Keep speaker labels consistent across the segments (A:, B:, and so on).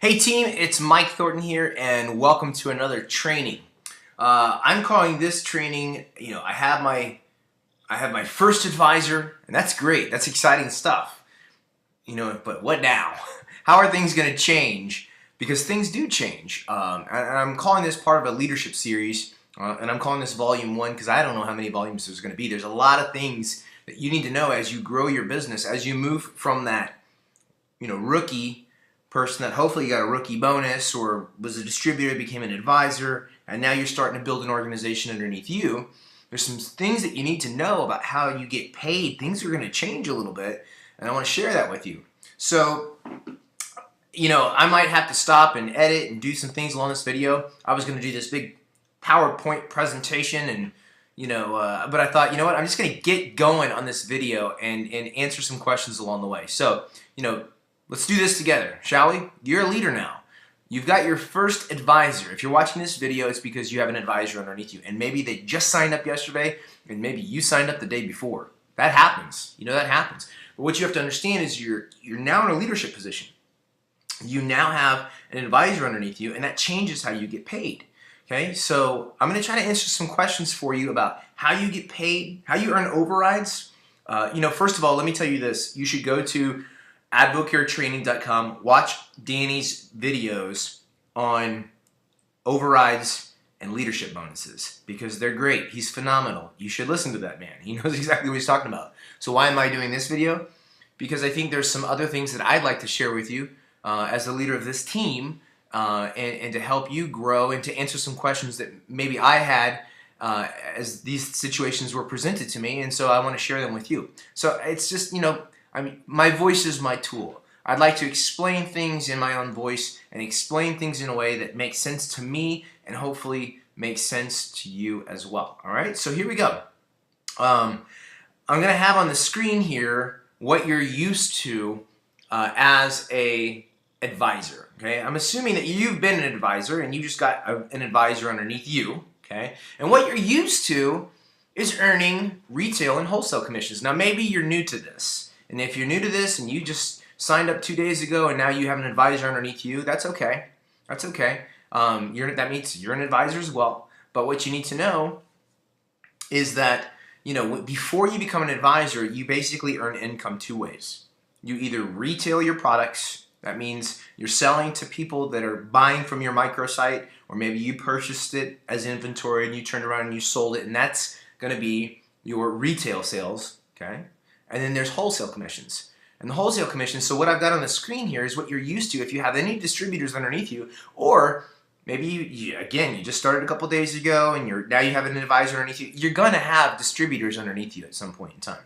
A: Hey team, it's Mike Thornton here and welcome to another training. I'm calling this training, I have my first advisor and that's great. That's exciting stuff. But what now? How are things going to change? Because things do change. And I'm calling this part of a leadership series and I'm calling this volume 1 because I don't know how many volumes there's going to be. There's a lot of things that you need to know as you grow your business, as you move from that, rookie person that hopefully got a rookie bonus or was a distributor, became an advisor, and now you're starting to build an organization underneath you. There's some things that you need to know about how you get paid. Things are going to change a little bit, and I want to share that with you. So, I might have to stop and edit and do some things along this video. I was going to do this big PowerPoint presentation and but I thought, I'm just going to get going on this video and answer some questions along the way. So, let's do this together, shall we? You're a leader now. You've got your first advisor. If you're watching this video, it's because you have an advisor underneath you. And maybe they just signed up yesterday, and maybe you signed up the day before. That happens. That happens. But what you have to understand is you're now in a leadership position. You now have an advisor underneath you, and that changes how you get paid. Okay, so I'm going to try to answer some questions for you about how you get paid, how you earn overrides. First of all, let me tell you this. You should go to advocaretraining.com, watch Danny's videos on overrides and leadership bonuses because they're great. He's phenomenal. You should listen to that man. He knows exactly what he's talking about. So why am I doing this video? Because I think there's some other things that I'd like to share with you as the leader of this team and to help you grow and to answer some questions that maybe I had as these situations were presented to me, and so I want to share them with you. So it's just, my voice is my tool. I'd like to explain things in my own voice and explain things in a way that makes sense to me and hopefully makes sense to you as well. All right, so here we go. I'm going to have on the screen here what you're used to as a advisor. Okay, I'm assuming that you've been an advisor and you just got an advisor underneath you. Okay, and what you're used to is earning retail and wholesale commissions. Now, maybe you're new to this. And if you're new to this and you just signed up 2 days ago and now you have an advisor underneath you, that's okay. That's okay. That means you're an advisor as well. But what you need to know is that, before you become an advisor, you basically earn income 2 ways. You either retail your products. That means you're selling to people that are buying from your microsite, or maybe you purchased it as inventory and you turned around and you sold it, and that's going to be your retail sales, okay? And then there's wholesale commissions. And the wholesale commissions, so what I've got on the screen here is what you're used to if you have any distributors underneath you, or maybe you just started a couple days ago and now you have an advisor underneath you. You're going to have distributors underneath you at some point in time.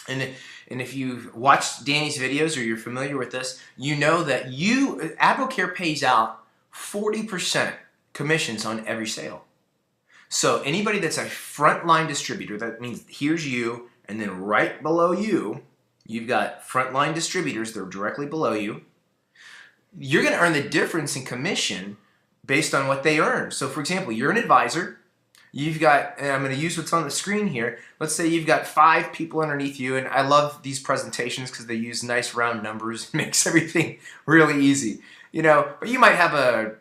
A: And if you've watched Danny's videos or you're familiar with this, you know that AdvoCare pays out 40% commissions on every sale. So anybody that's a frontline distributor, that means here's you, and then right below you, you've got frontline distributors that are directly below you. You're going to earn the difference in commission based on what they earn. So for example, you're an advisor. You've got, and I'm going to use what's on the screen here. Let's say you've got 5 people underneath you, and I love these presentations because they use nice round numbers. It makes everything really easy. But you might have a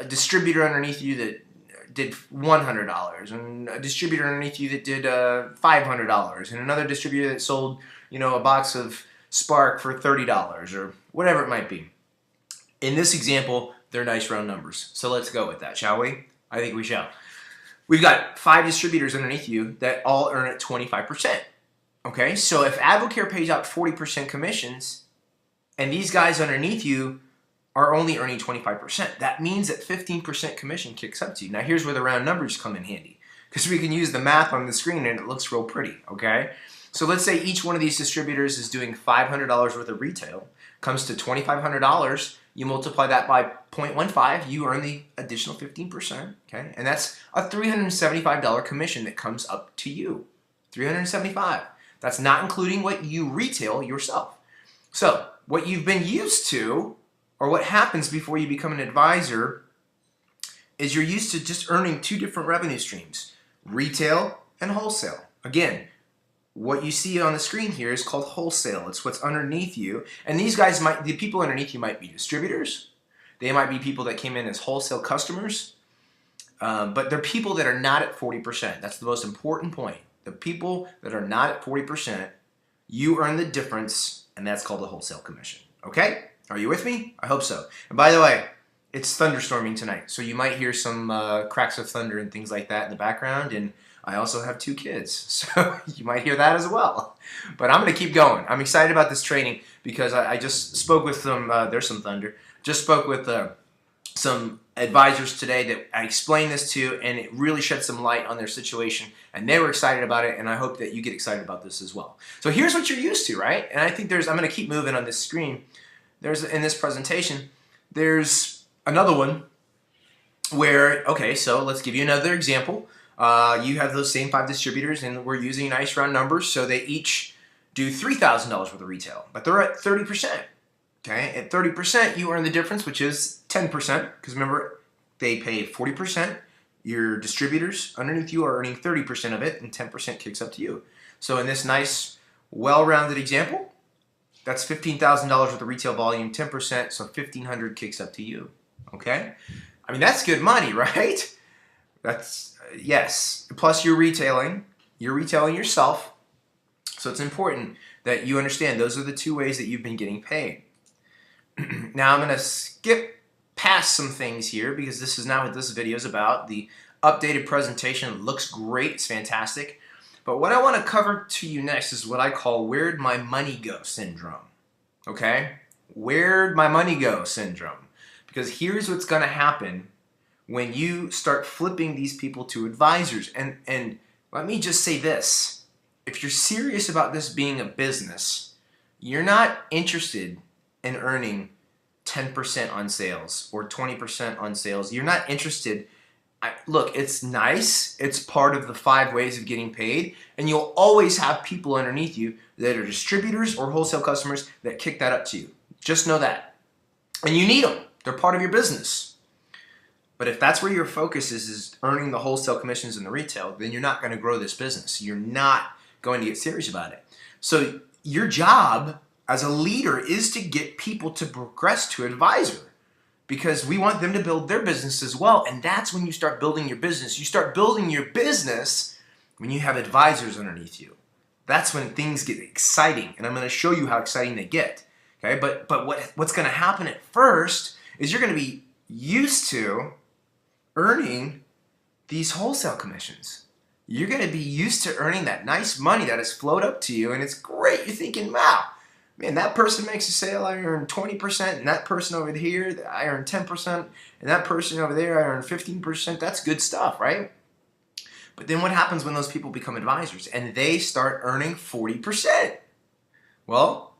A: distributor underneath you that did $100, and a distributor underneath you that did $500, and another distributor that sold, a box of Spark for $30 or whatever it might be. In this example, they're nice round numbers. So let's go with that, shall we? I think we shall. We've got 5 distributors underneath you that all earn at 25%. Okay, so if AdvoCare pays out 40% commissions, and these guys underneath you are only earning 25%, that means that 15% commission kicks up to you. Now here's where the round numbers come in handy, because we can use the math on the screen and it looks real pretty, okay? So let's say each one of these distributors is doing $500 worth of retail, comes to $2,500, you multiply that by 0.15, you earn the additional 15%, okay? And that's a $375 commission that comes up to you, $375. That's not including what you retail yourself. So what you've been used to, or what happens before you become an advisor, is you're used to just earning 2 different revenue streams, retail and wholesale. Again, what you see on the screen here is called wholesale. It's what's underneath you. And these guys the people underneath you might be distributors. They might be people that came in as wholesale customers, but they're people that are not at 40%. That's the most important point. The people that are not at 40%, you earn the difference, and that's called the wholesale commission. Okay? Are you with me? I hope so. And by the way, it's thunderstorming tonight, so you might hear some cracks of thunder and things like that in the background, and I also have 2 kids, so you might hear that as well. But I'm going to keep going. I'm excited about this training because I just spoke with some, there's some thunder, just spoke with some advisors today that I explained this to, and it really shed some light on their situation, and they were excited about it, and I hope that you get excited about this as well. So here's what you're used to, right? And I think I'm going to keep moving on this screen. In this presentation, there's another one where, okay, so let's give you another example. You have those same 5 distributors, and we're using nice round numbers, so they each do $3,000 worth of retail, but they're at 30%. Okay, at 30%, you earn the difference, which is 10%, because remember, they pay 40%. Your distributors underneath you are earning 30% of it, and 10% kicks up to you. So in this nice, well-rounded example, that's $15,000 worth of retail volume, 10%, so $1,500 kicks up to you. Okay? I mean, that's good money, right? That's, yes. Plus you're retailing yourself, so it's important that you understand those are the 2 ways that you've been getting paid. Now I'm going to skip past some things here because this is not what this video is about. The updated presentation looks great. It's fantastic. But what I want to cover to you next is what I call where'd my money go syndrome. Okay? Where'd my money go syndrome. Because here's what's going to happen when you start flipping these people to advisors. And let me just say this. If you're serious about this being a business, you're not interested in earning 10% on sales or 20% on sales. You're not interested. Look, it's nice. It's part of the 5 ways of getting paid. And you'll always have people underneath you that are distributors or wholesale customers that kick that up to you. Just know that. And you need them. They're part of your business. But if that's where your focus is earning the wholesale commissions and the retail, then you're not going to grow this business. You're not going to get serious about it. So your job as a leader is to get people to progress to advisor because we want them to build their business as well. And that's when you start building your business. You start building your business when you have advisors underneath you. That's when things get exciting. And I'm going to show you how exciting they get. Okay, but what's going to happen at first is you're going to be used to earning these wholesale commissions. You're going to be used to earning that nice money that has flowed up to you, and it's great. You're thinking, wow, man, that person makes a sale, I earn 20%, and that person over here, I earn 10%, and that person over there, I earn 15%. That's good stuff, right? But then what happens when those people become advisors and they start earning 40%? Well,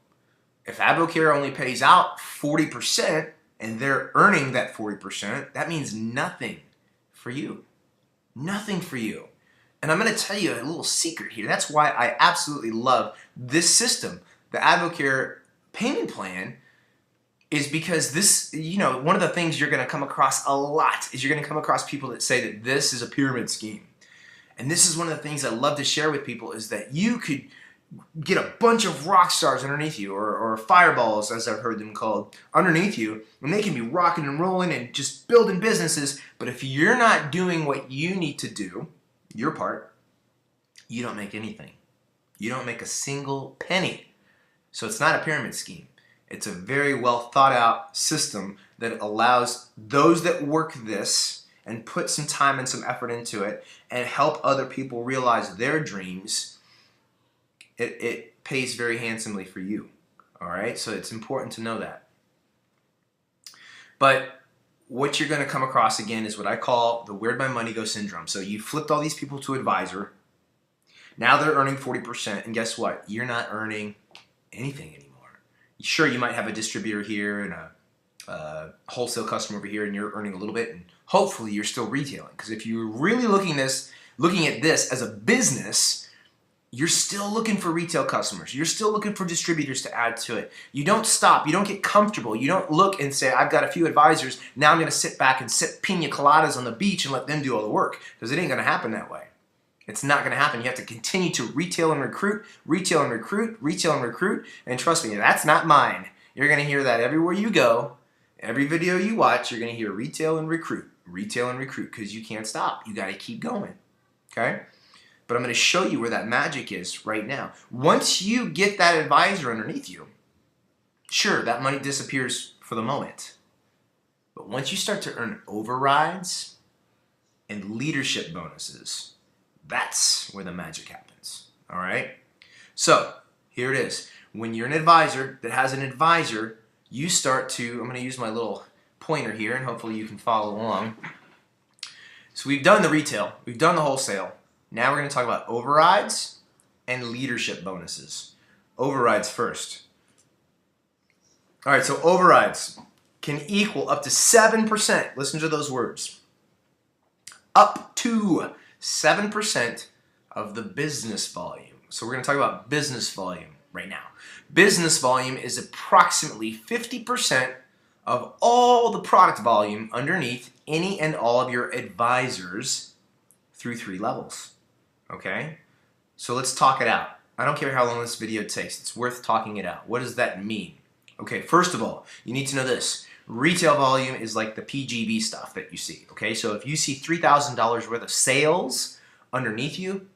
A: if Advocare only pays out 40% and they're earning that 40%, that means nothing for you. Nothing for you. And I'm going to tell you a little secret here. That's why I absolutely love this system. The Advocare payment plan is because this, one of the things you're going to come across a lot is you're going to come across people that say that this is a pyramid scheme. And this is one of the things I love to share with people is that you could get a bunch of rock stars underneath you or fireballs, as I've heard them called, underneath you, and they can be rocking and rolling and just building businesses. But if you're not doing what you need to do, your part, you don't make anything. You don't make a single penny. So it's not a pyramid scheme. It's a very well thought out system that allows those that work this and put some time and some effort into it and help other people realize their dreams. It pays very handsomely for you. All right? So it's important to know that. But what you're going to come across again is what I call the where'd my money go syndrome. So you flipped all these people to advisor. Now they're earning 40%, and guess what? You're not earning anything anymore. Sure, you might have a distributor here and a wholesale customer over here, and you're earning a little bit, and hopefully you're still retailing. Because if you're really looking at this as a business, you're still looking for retail customers. You're still looking for distributors to add to it. You don't stop. You don't get comfortable. You don't look and say, I've got a few advisors. Now I'm going to sit back and sip pina coladas on the beach and let them do all the work. Because it ain't going to happen that way. It's not going to happen. You have to continue to retail and recruit, retail and recruit, retail and recruit. And trust me, that's not mine. You're going to hear that everywhere you go. Every video you watch, you're going to hear retail and recruit, because you can't stop. You got to keep going, okay? But I'm going to show you where that magic is right now. Once you get that advisor underneath you, sure, that money disappears for the moment. But once you start to earn overrides and leadership bonuses, that's where the magic happens, all right? So here it is. When you're an advisor that has an advisor, you start to, I'm going to use my little pointer here, and hopefully you can follow along. So we've done the retail, we've done the wholesale. Now we're going to talk about overrides and leadership bonuses. Overrides first. All right, so overrides can equal up to 7%. Listen to those words. Up to 7% of the business volume. So we're going to talk about business volume right now. Business volume is approximately 50% of all the product volume underneath any and all of your advisors through 3 levels. Okay? So let's talk it out. I don't care how long this video takes. It's worth talking it out. What does that mean? Okay, first of all, you need to know this. Retail volume is like the PGV stuff that you see. Okay, so if you see $3,000 worth of sales underneath you,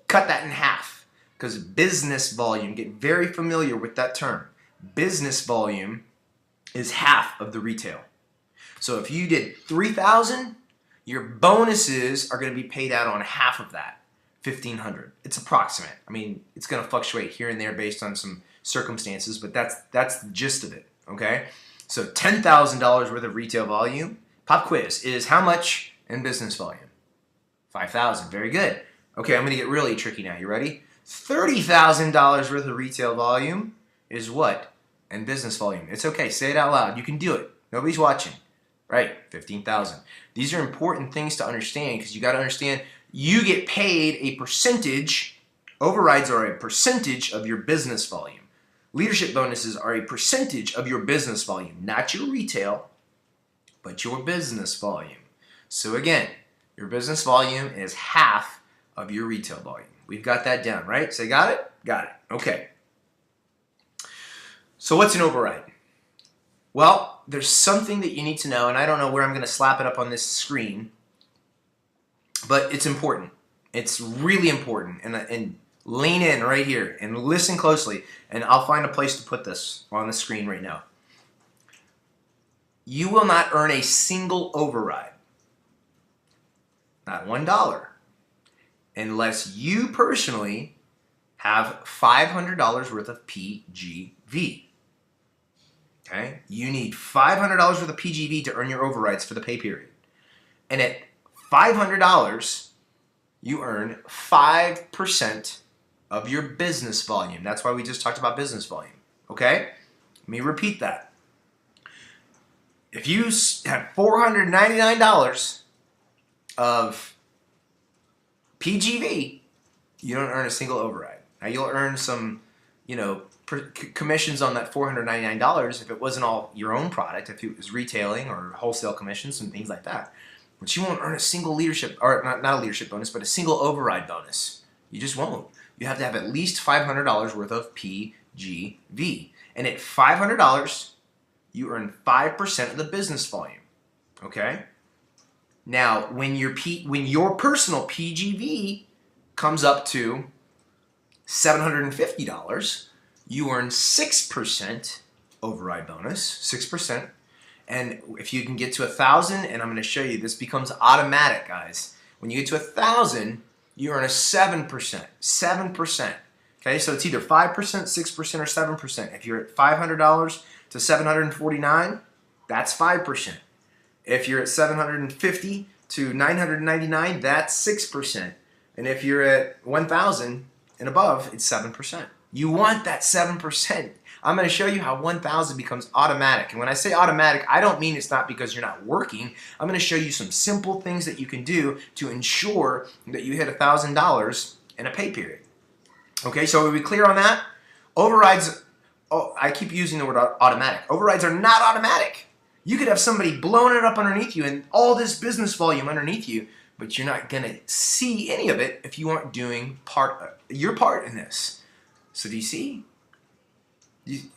A: cut that in half. Because business volume, get very familiar with that term. Business volume is half of the retail. So if you did $3,000, your bonuses are going to be paid out on half of that, $1,500. It's approximate. I mean, it's going to fluctuate here and there based on some circumstances, but that's the gist of it, okay? So $10,000 worth of retail volume, pop quiz, is how much in business volume? 5,000, very good. Okay, I'm going to get really tricky now. You ready? $30,000 worth of retail volume is what? And business volume. It's okay. Say it out loud. You can do it. Nobody's watching. Right? 15,000. These are important things to understand because you got to understand you get paid a percentage. Overrides are a percentage of your business volume. Leadership bonuses are a percentage of your business volume. Not your retail, but your business volume. So again, your business volume is half of your retail volume. We've got that down, right? Say, got it? Got it. Okay. So what's an override? Well, there's something that you need to know, and I don't know where I'm going to slap it up on this screen, but it's important. It's really important, and lean in right here and listen closely, and I'll find a place to put this on the screen right now. You will not earn a single override, not $1, unless you personally have $500 worth of PGV. Okay? You need $500 worth of PGV to earn your overrides for the pay period. And at $500, you earn 5% of your business volume. That's why we just talked about business volume. Okay? Let me repeat that. If you have $499 of PGV, you don't earn a single override. Now you'll earn some, commissions on that $499 if it wasn't all your own product, if it was retailing or wholesale commissions and things like that. But you won't earn a single leadership, or not a leadership bonus, but a single override bonus. You just won't. You have to have at least $500 worth of PGV. And at $500, you earn 5% of the business volume. Okay? Now, when your personal PGV comes up to $750, you earn 6% override bonus, 6%. And if you can get to 1,000, and I'm going to show you, this becomes automatic, guys. When you get to 1,000, you earn a 7%. 7%. Okay, so it's either 5%, 6%, or 7%. If you're at $500 to $749, that's 5%. If you're at $750 to $999, that's 6%. And if you're at $1,000 and above, it's 7%. You want that 7%. I'm going to show you how 1,000 becomes automatic. And when I say automatic, I don't mean it's not because you're not working. I'm going to show you some simple things that you can do to ensure that you hit $1,000 in a pay period. Okay, so are we clear on that? Overrides, I keep using the word automatic. Overrides are not automatic. You could have somebody blowing it up underneath you and all this business volume underneath you, but you're not going to see any of it if you aren't doing your part in this. So do you see?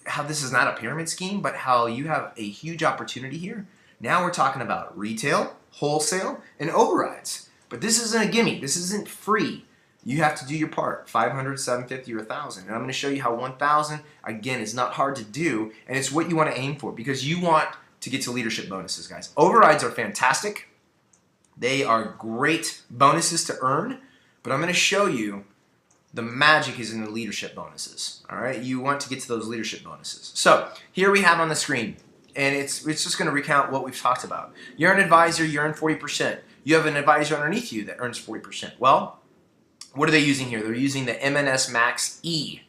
A: how this is not a pyramid scheme, but how you have a huge opportunity here. Now we're talking about retail, wholesale, and overrides. But this isn't a gimme. This isn't free. You have to do your part, 500, 750, or 1,000. And I'm going to show you how 1,000, again, is not hard to do, and it's what you want to aim for because you want to get to leadership bonuses, guys. Overrides are fantastic. They are great bonuses to earn, but I'm going to show you the magic is in the leadership bonuses. All right, you want to get to those leadership bonuses. So here we have on the screen, and it's just going to recount what we've talked about. You're an advisor, you earn 40%. You have an advisor underneath you that earns 40%. Well, what are they using here? They're using the MNS Max E,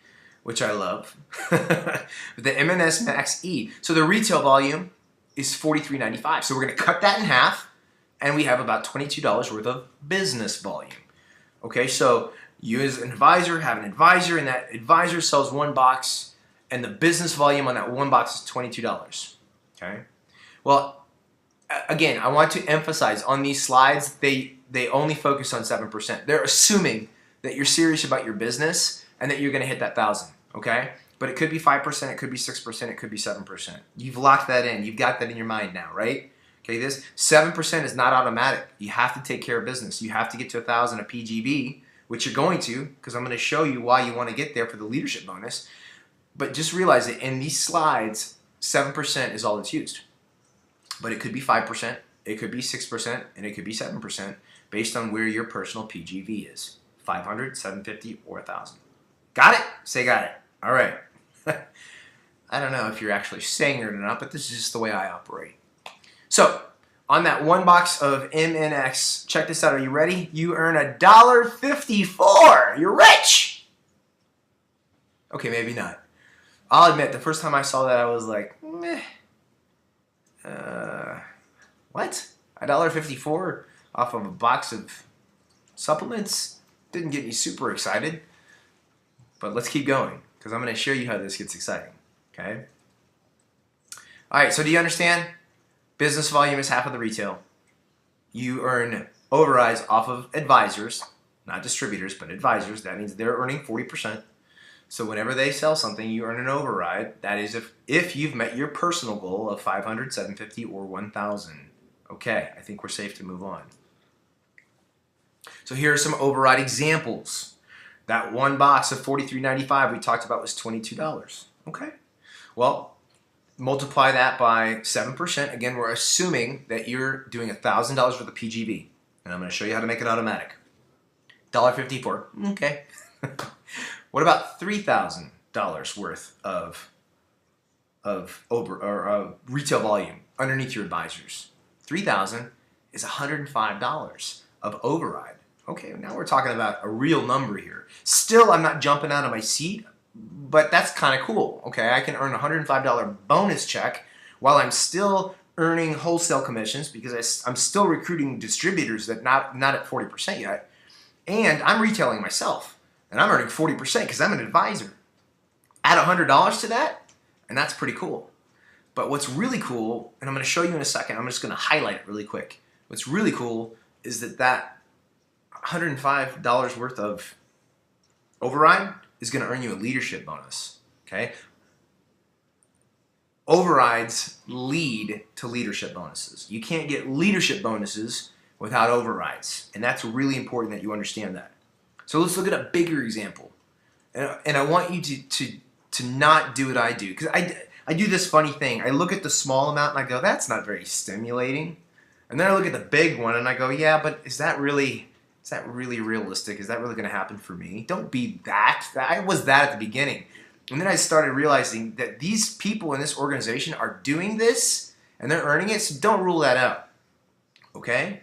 A: which I love. The MNS Max E. So the retail volume is $43.95. So we're going to cut that in half, and we have about $22 worth of business volume. Okay, so you as an advisor have an advisor, and that advisor sells one box, and the business volume on that one box is $22. Okay, well, again, I want to emphasize on these slides, they only focus on 7%. They're assuming that you're serious about your business and that you're going to hit that 1,000. Okay, but it could be 5%, it could be 6%, it could be 7%. You've locked that in. You've got that in your mind now, right? Okay, this 7% is not automatic. You have to take care of business. You have to get to 1,000 of PGV, which you're going to, because I'm going to show you why you want to get there for the leadership bonus. But just realize that in these slides, 7% is all that's used. But it could be 5%, it could be 6%, and it could be 7% based on where your personal PGV is. 500, 750, or 1,000. Got it? Say got it. All right. I don't know if you're actually saying it or not, but this is just the way I operate. So, on that one box of MNX, check this out. Are you ready? You earn $1.54. You're rich. Okay, maybe not. I'll admit, the first time I saw that, I was like, meh. What? $1.54 off of a box of supplements? Didn't get me super excited. But let's keep going, because I'm going to show you how this gets exciting. Okay? All right, so do you understand? Business volume is half of the retail. You earn overrides off of advisors, not distributors, but advisors. That means they're earning 40%. So whenever they sell something, you earn an override. That is if you've met your personal goal of 500, 750, or 1,000. Okay, I think we're safe to move on. So here are some override examples. That one box of $43.95 we talked about was $22. Okay, well, multiply that by 7%. Again, we're assuming that you're doing $1,000 worth of PGV. And I'm going to show you how to make it automatic. $1.54. Okay. What about $3,000 worth of retail volume underneath your advisors? $3,000 is $105 of override. Okay, now we're talking about a real number here. Still, I'm not jumping out of my seat, but that's kind of cool. Okay, I can earn a $105 bonus check while I'm still earning wholesale commissions because I'm still recruiting distributors that not at 40% yet, and I'm retailing myself, and I'm earning 40% because I'm an advisor. Add $100 to that, and that's pretty cool. But what's really cool, and I'm going to show you in a second, I'm just going to highlight it really quick. What's really cool is that $105 worth of override is going to earn you a leadership bonus. Okay? Overrides lead to leadership bonuses. You can't get leadership bonuses without overrides, and that's really important that you understand that. So let's look at a bigger example, and I want you to not do what I do, because I do this funny thing. I look at the small amount and I go, that's not very stimulating, and then I look at the big one and I go, yeah, but is that really realistic? Is that really going to happen for me? Don't be that. I was that at the beginning. And then I started realizing that these people in this organization are doing this and they're earning it, so don't rule that out. Okay?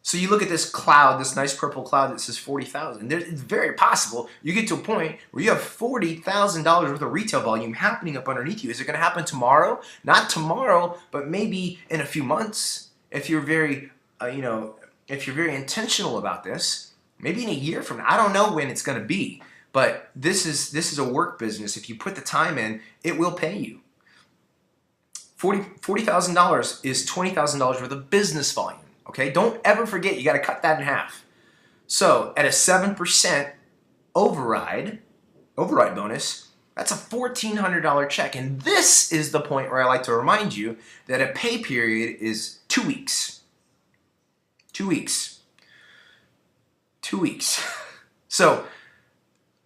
A: So you look at this cloud, this nice purple cloud that says 40,000. It's very possible you get to a point where you have $40,000 worth of retail volume happening up underneath you. Is it going to happen tomorrow? Not tomorrow, but maybe in a few months. If you're very, if you're very intentional about this, maybe in a year from now. I don't know when it's going to be, but this is a work business. If you put the time in, it will pay you. $40,000 is $20,000 worth of business volume. Okay, don't ever forget, you got to cut that in half. So at a 7% override bonus, That's a $1,400 check. And this is the point where I like to remind you that a pay period is 2 weeks. 2 weeks. 2 weeks. So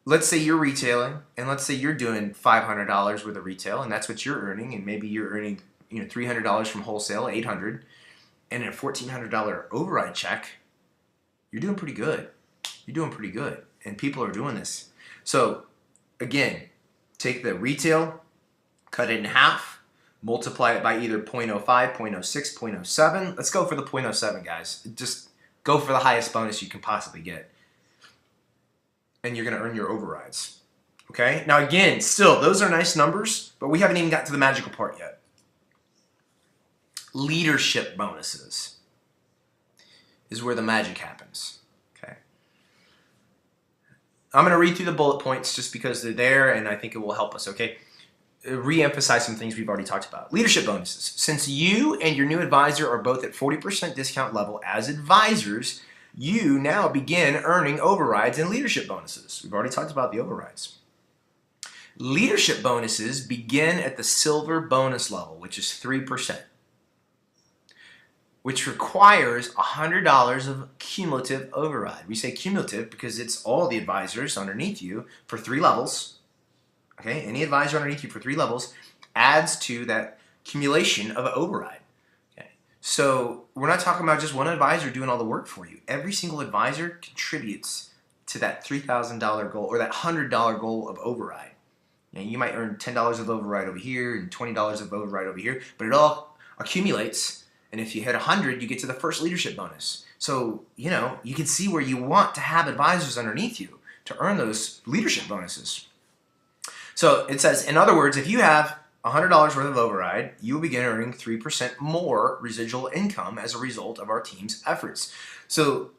A: let's say you're retailing, and let's say you're doing $500 worth of retail, and that's what you're earning, and maybe you're earning $300 from wholesale, $800, and a $1,400 override check. You're doing pretty good. You're doing pretty good, and people are doing this. So again, take the retail, cut it in half, multiply it by either 0.05, 0.06, 0.07. Let's go for the 0.07, guys. Just go for the highest bonus you can possibly get. And you're going to earn your overrides. Okay? Now again, still, those are nice numbers, but we haven't even got to the magical part yet. Leadership bonuses is where the magic happens. Okay? I'm going to read through the bullet points just because they're there and I think it will help us, okay? Re-emphasize some things we've already talked about. Leadership bonuses. Since you and your new advisor are both at 40% discount level as advisors, you now begin earning overrides and leadership bonuses. We've already talked about the overrides. Leadership bonuses begin at the silver bonus level, which is 3%, which requires $100 of cumulative override. We say cumulative because it's all the advisors underneath you for 3 levels. Okay, any advisor underneath you for 3 levels adds to that accumulation of override. So we're not talking about just one advisor doing all the work for you. Every single advisor contributes to that $3,000 goal or that $100 goal of override. And you might earn $10 of override over here and $20 of override over here, but it all accumulates. And if you hit 100, you get to the first leadership bonus. So, you can see where you want to have advisors underneath you to earn those leadership bonuses. So it says, in other words, if you have $100 worth of override, you will begin earning 3% more residual income as a result of our team's efforts. So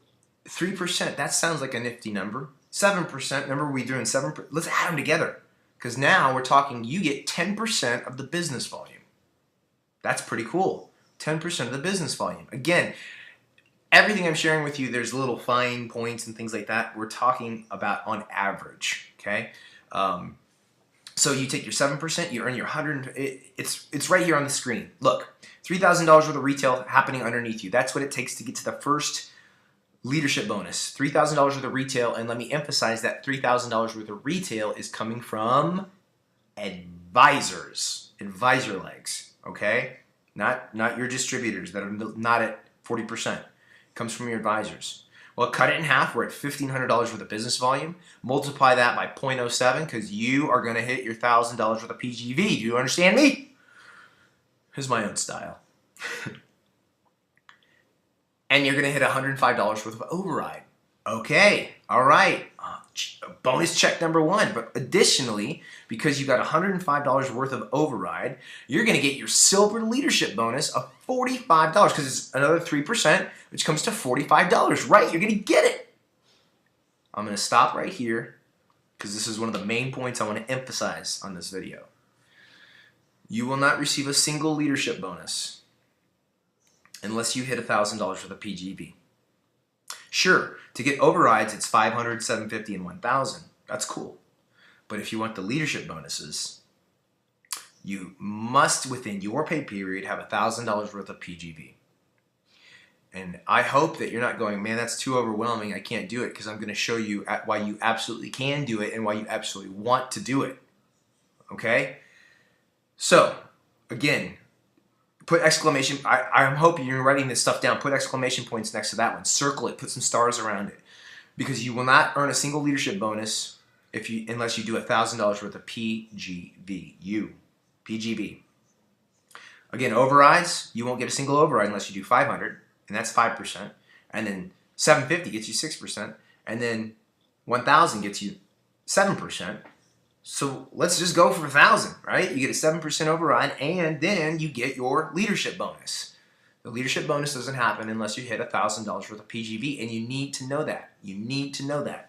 A: 3%, that sounds like a nifty number. 7%, remember we doing 7%? Let's add them together because now we're talking you get 10% of the business volume. That's pretty cool. 10% of the business volume. Again, everything I'm sharing with you, there's little fine points and things like that. We're talking about on average, okay? So you take your 7%, you earn your 100. It's right here on the screen. Look, $3,000 worth of retail happening underneath you. That's what it takes to get to the first leadership bonus. $3,000 worth of retail, and let me emphasize that $3,000 worth of retail is coming from advisors, advisor legs. Okay, not your distributors that are not at 40%. It comes from your advisors. Well, cut it in half. We're at $1,500 worth of business volume. Multiply that by 0.07 because you are going to hit your $1,000 worth of PGV. Do you understand me? Here's my own style. And you're going to hit $105 worth of override. Okay, all right. Bonus check number 1. But additionally, because you got $105 worth of override, you're going to get your silver leadership bonus of $45 because it's another 3%, which comes to $45. Right, you're going to get it. I'm going to stop right here because this is one of the main points I want to emphasize on this video. You will not receive a single leadership bonus unless you hit $1,000 for the PGV. Sure, to get overrides, it's $500, $750, and $1,000. That's cool. But if you want the leadership bonuses, you must, within your pay period, have $1,000 worth of PGV. And I hope that you're not going, man, that's too overwhelming. I can't do it, because I'm going to show you why you absolutely can do it and why you absolutely want to do it. Okay? So, again, put exclamation, I'm hoping you're writing this stuff down. Put exclamation points next to that one. Circle it. Put some stars around it. Because you will not earn a single leadership bonus unless you do $1,000 worth of PGV. PGV. Again, overrides, you won't get a single override unless you do 500, and that's 5%. And then 750 gets you 6%. And then 1,000 gets you 7%. So let's just go for 1,000, right? You get a 7% override, and then you get your leadership bonus. The leadership bonus doesn't happen unless you hit $1,000 worth of PGV, and you need to know that. You need to know that.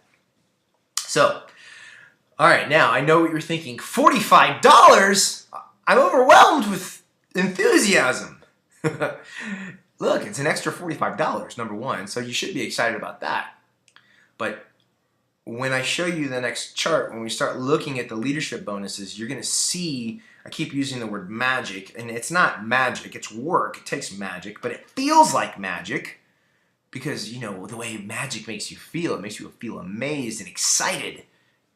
A: So, all right, now I know what you're thinking. $45? I'm overwhelmed with enthusiasm. Look, it's an extra $45, number one, so you should be excited about that. But when I show you the next chart, when we start looking at the leadership bonuses, you're going to see, I keep using the word magic, and it's not magic, it's work. It takes magic, but it feels like magic because, you know, the way magic makes you feel, it makes you feel amazed and excited.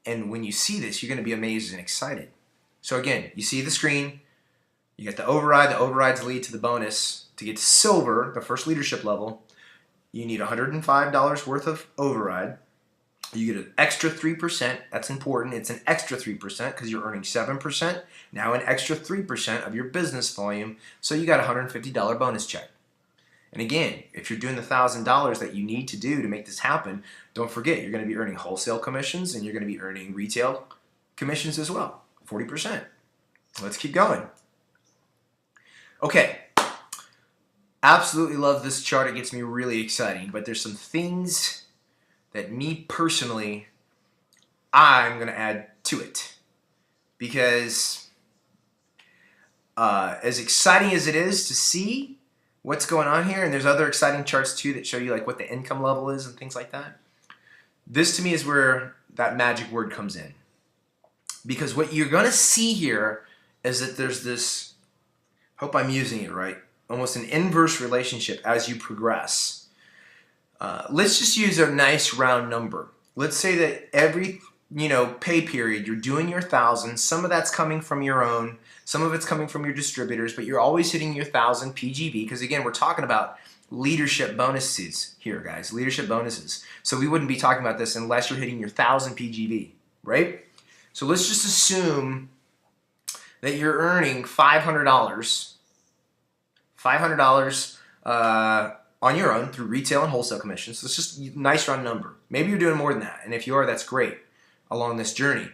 A: And when you see this, you're going to be amazed and excited. So again, you see the screen, you get the override. The overrides lead to the bonus. To get to silver, the first leadership level, you need $105 worth of override. You get an extra 3%. That's important. It's an extra 3% because you're earning 7%. Now an extra 3% of your business volume. So you got a $150 bonus check. And again, if you're doing the $1,000 that you need to do to make this happen, don't forget you're going to be earning wholesale commissions and you're going to be earning retail commissions as well, 40%. Let's keep going. Okay. Absolutely love this chart. It gets me really exciting, but there's some things that me personally, I'm going to add to it. Because as exciting as it is to see what's going on here, and there's other exciting charts too that show you like what the income level is and things like that, this to me is where that magic word comes in. Because what you're going to see here is that there's this, hope I'm using it right, almost an inverse relationship as you progress. Let's just use a nice round number. Let's say that every pay period you're doing your 1,000. Some of that's coming from your own, some of it's coming from your distributors, but you're always hitting your 1,000 PGV because again, we're talking about leadership bonuses here, guys. Leadership bonuses. So we wouldn't be talking about this unless you're hitting your 1,000 PGV, right? So let's just assume that you're earning $500 on your own through retail and wholesale commissions. So it's just a nice round number. Maybe you're doing more than that. And if you are, that's great along this journey.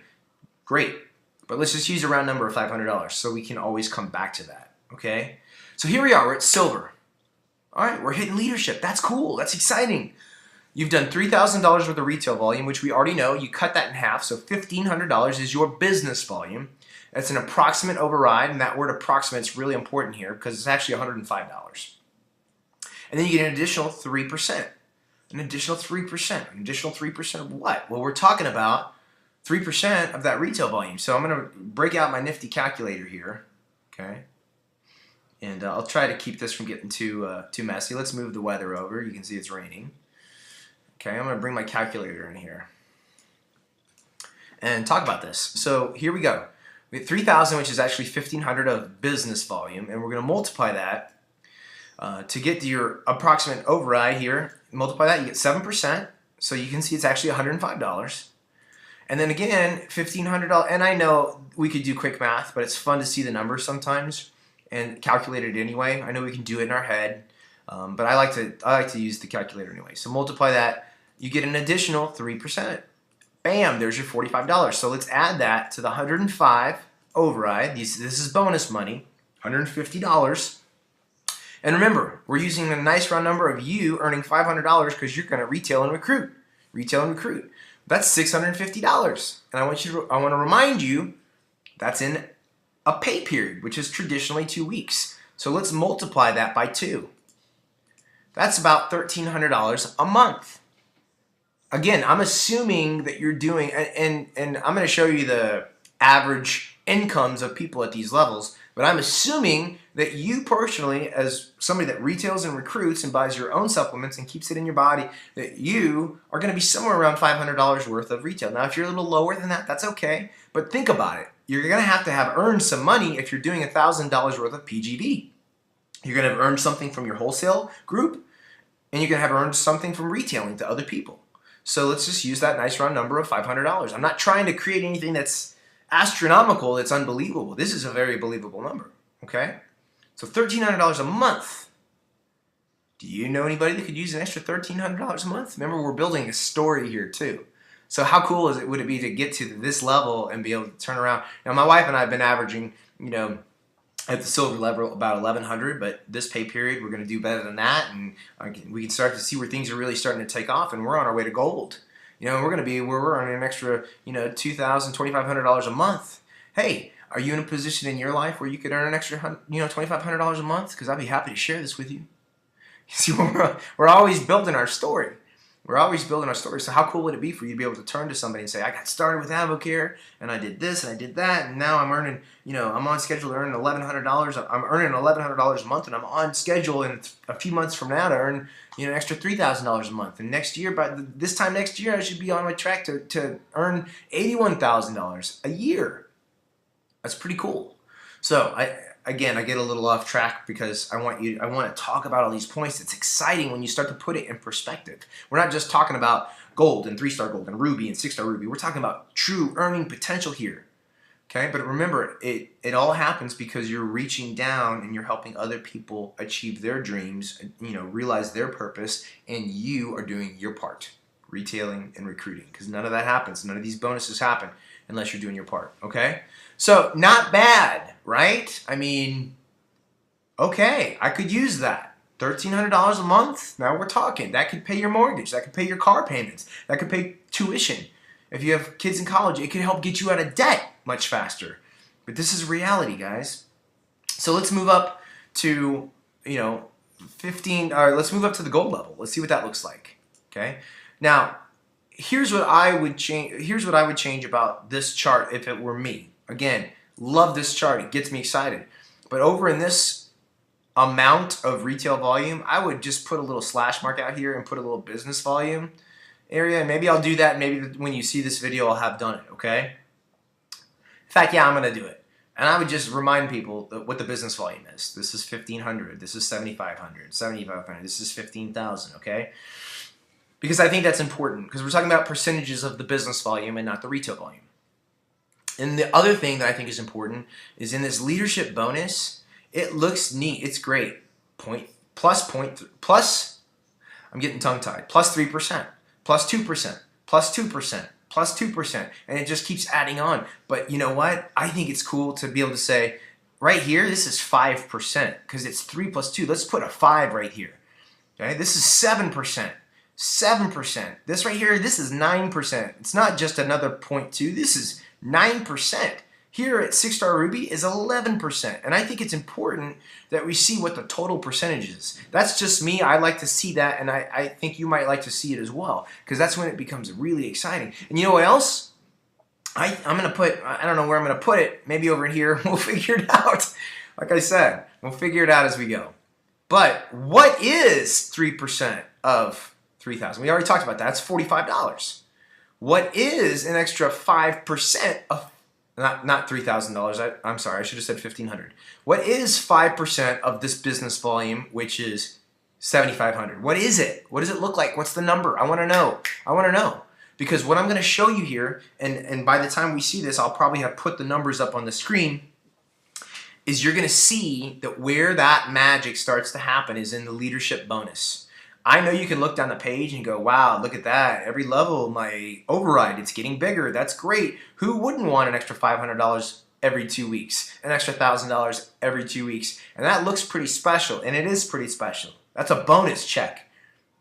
A: Great. But let's just use a round number of $500 so we can always come back to that. Okay? So here we are. We're at silver. All right. We're hitting leadership. That's cool. That's exciting. You've done $3,000 worth of retail volume, which we already know. You cut that in half. So $1,500 is your business volume. That's an approximate override. And that word approximate is really important here because it's actually $105. And then you get an additional 3%. An additional 3%. An additional 3% of what? Well, we're talking about 3% of that retail volume. So I'm going to break out my nifty calculator here. Okay. And I'll try to keep this from getting too messy. Let's move the weather over. You can see it's raining. Okay, I'm going to bring my calculator in here and talk about this. So here we go. We have 3,000, which is actually 1,500 of business volume, and we're going to multiply that to get to your approximate override here. Multiply that, you get 7%. So you can see it's actually $105. And then again, $1,500. And I know we could do quick math, but it's fun to see the numbers sometimes and calculate it anyway. I know we can do it in our head, but I like to use the calculator anyway. So multiply that, you get an additional 3%. Bam, there's your $45. So let's add that to the 105 override. This is bonus money, $150. And remember, we're using a nice round number of you earning $500 because you're going to retail and recruit. Retail and recruit. That's $650. And I want to remind you that's in a pay period, which is traditionally 2 weeks. So let's multiply that by 2. That's about $1,300 a month. Again, I'm assuming that you're doing, and I'm going to show you the average incomes of people at these levels, but I'm assuming that you personally, as somebody that retails and recruits and buys your own supplements and keeps it in your body, that you are going to be somewhere around $500 worth of retail. Now, if you're a little lower than that, that's okay, but think about it. You're going to have earned some money if you're doing $1,000 worth of PGV. You're going to have earned something from your wholesale group, and you're going to have earned something from retailing to other people. So let's just use that nice round number of $500. I'm not trying to create anything that's astronomical, that's unbelievable. This is a very believable number, okay? So $1,300 a month. Do you know anybody that could use an extra $1,300 a month? Remember, we're building a story here too. So how cool would it be to get to this level and be able to turn around? Now, my wife and I have been averaging, at the silver level about 1,100, but this pay period we're going to do better than that, and we can start to see where things are really starting to take off, and we're on our way to gold. We're going to be where we're earning an extra, $2,000, $2,500 a month. Hey, are you in a position in your life where you could earn an extra, $2,500 a month? Because I'd be happy to share this with you. See, we're always building our story. We're always building our stories. So how cool would it be for you to be able to turn to somebody and say, I got started with AdvoCare, and I did this, and I did that, and now I'm earning, I'm on schedule to earn $1,100. I'm earning $1,100 a month, and I'm on schedule in a few months from now to earn, an extra $3,000 a month. And next year, by this time next year, I should be on my track to earn $81,000 a year. That's pretty cool. So Again, I get a little off track because I want to talk about all these points. It's exciting when you start to put it in perspective. We're not just talking about gold and 3-star gold and ruby and 6-star ruby. We're talking about true earning potential here. Okay, but remember, it all happens because you're reaching down and you're helping other people achieve their dreams, realize their purpose, and you are doing your part, retailing and recruiting. Because none of that happens. None of these bonuses happen unless you're doing your part. Okay. So, not bad, right? I mean, okay, I could use that. $1,300 a month, now we're talking. That could pay your mortgage. That could pay your car payments. That could pay tuition. If you have kids in college, it can help get you out of debt much faster. But this is reality, guys. So let's move up to, 15, or let's move up to the gold level. Let's see what that looks like, okay? Now, here's what I would change about this chart if it were me. Again, love this chart. It gets me excited. But over in this amount of retail volume, I would just put a little slash mark out here and put a little business volume area. And maybe I'll do that. Maybe when you see this video, I'll have done it, okay? In fact, yeah, I'm going to do it. And I would just remind people what the business volume is. This is 1,500. This is 7,500. 7,500. This is 15,000, okay? Because I think that's important. Because we're talking about percentages of the business volume and not the retail volume. And the other thing that I think is important is in this leadership bonus, it looks neat. It's great. Plus, I'm getting tongue-tied. Plus 3%, plus 2%, plus 2%, plus 2%. And it just keeps adding on. But you know what? I think it's cool to be able to say, right here, this is 5% because it's 3 plus 2. Let's put a 5 right here. Okay? This is 7%. 7%. This right here, this is 9%. It's not just another 0.2. This is 9%. Here at 6-star ruby is 11%. And I think it's important that we see what the total percentage is. That's just me. I like to see that, and I think you might like to see it as well, because that's when it becomes really exciting. And you know what else? I'm going to put, I don't know where I'm going to put it, maybe over here. We'll figure it out. Like I said, we'll figure it out as we go. But what is 3% of 3,000? We already talked about that. It's $45. What is an extra 5% of, not $3,000, I'm sorry, I should have said $1,500. What is 5% of this business volume, which is $7,500? What is it? What does it look like? What's the number? I want to know. I want to know. Because what I'm going to show you here, and by the time we see this, I'll probably have put the numbers up on the screen, is you're going to see that where that magic starts to happen is in the leadership bonus. I know you can look down the page and go, wow, look at that. Every level, my override, it's getting bigger. That's great. Who wouldn't want an extra $500 every 2 weeks? An extra $1,000 every 2 weeks? And that looks pretty special, and it is pretty special. That's a bonus check